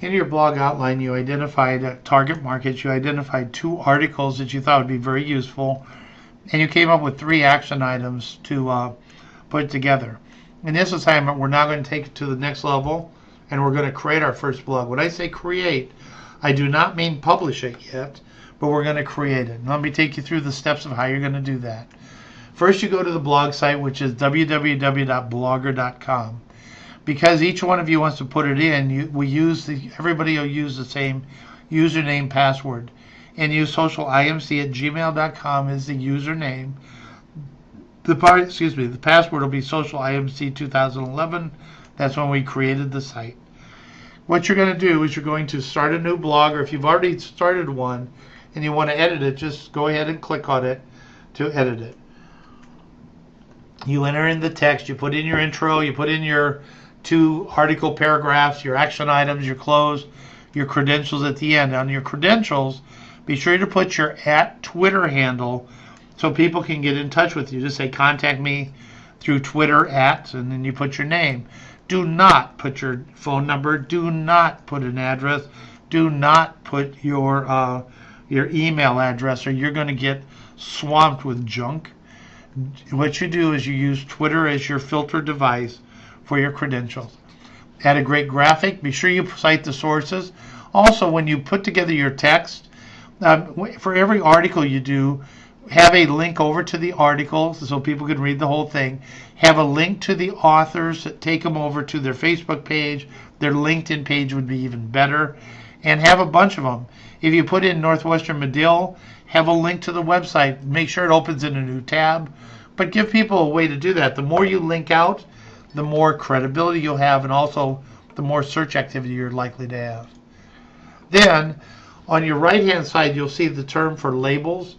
In your blog outline, you identified target markets, you identified 2 articles that you thought would be very useful, and you came up with 3 action items to put together. In this assignment, we're now going to take it to the next level, and we're going to create our first blog. When I say create, I do not mean publish it yet, but we're going to create it. And let me take you through the steps of how you're going to do that. First, you go to the blog site, which is www.blogger.com. Because each one of you wants to put it in, everybody will use the same username password. And use socialimc@gmail.com is the username. The password will be socialimc2011. That's when we created the site. What you're going to do is you're going to start a new blog, or if you've already started one and you want to edit it, just go ahead and click on it to edit it. You enter in the text, you put in your intro, you put in your 2 article paragraphs, your action items, your close, your credentials at the end. On your credentials, be sure to put your @Twitter handle so people can get in touch with you. Just say contact me through Twitter and then you put your name. Do not put your phone number. Do not put an address. Do not put your email address, or you're going to get swamped with junk. What you do is you use Twitter as your filter device for your credentials. Add a great graphic. Be sure you cite the sources. Also, when you put together your text, for every article you do, have a link over to the article so people can read the whole thing. Have a link to the authors that take them over to their Facebook page. Their LinkedIn page would be even better. And have a bunch of them. If you put in Northwestern Medill, have a link to the website. Make sure it opens in a new tab. But give people a way to do that. The more you link out, the more credibility you'll have, and also the more search activity you're likely to have. Then, on your right-hand side, you'll see the term for labels.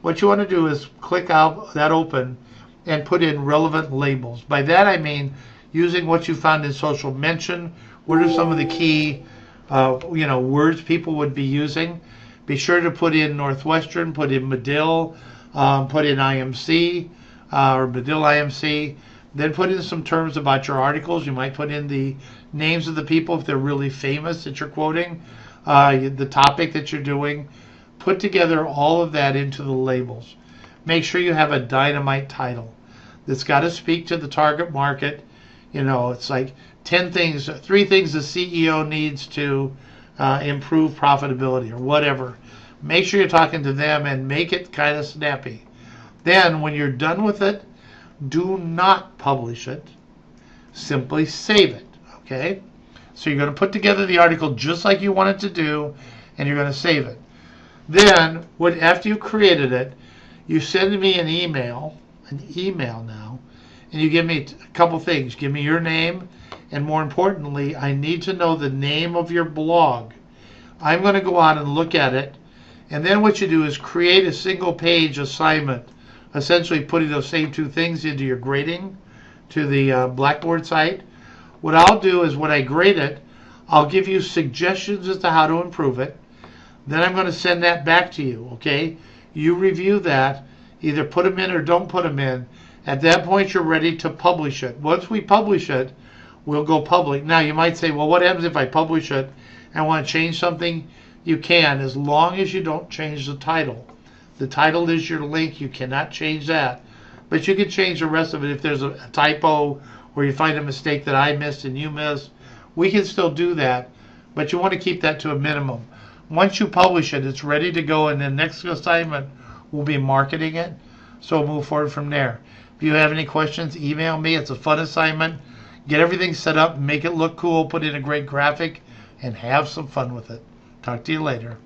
What you want to do is click out that open and put in relevant labels. By that I mean using what you found in social mention. What are some of the key words people would be using? Be sure to put in Northwestern, put in Medill, put in IMC, or Medill IMC. Then put in some terms about your articles. You might put in the names of the people if they're really famous that you're quoting, the topic that you're doing. Put together all of that into the labels. Make sure you have a dynamite title that's got to speak to the target market. It's like 3 things the CEO needs to improve profitability, or whatever. Make sure you're talking to them and make it kind of snappy. Then when you're done with it, do not publish it. Simply save it. Okay? So you're going to put together the article just like you want it to do, and you're going to save it. Then, after you created it, you send me an email now, and you give me a couple things. Give me your name, and more importantly, I need to know the name of your blog. I'm going to go out and look at it, and then what you do is create a single-page assignment, essentially putting those same 2 things into your grading to the Blackboard site. What I'll do is when I grade it, I'll give you suggestions as to how to improve it. Then I'm going to send that back to you, okay? You review that, either put them in or don't put them in. At that point, you're ready to publish it. Once we publish it, we'll go public. Now, you might say, well, what happens if I publish it and want to change something? You can, as long as you don't change the title. The title is your link. You cannot change that. But you can change the rest of it. If there's a typo or you find a mistake that I missed and you missed, we can still do that. But you want to keep that to a minimum. Once you publish it, it's ready to go, and the next assignment will be marketing it. So move forward from there. If you have any questions, email me. It's a fun assignment. Get everything set up, make it look cool, put in a great graphic, and have some fun with it. Talk to you later.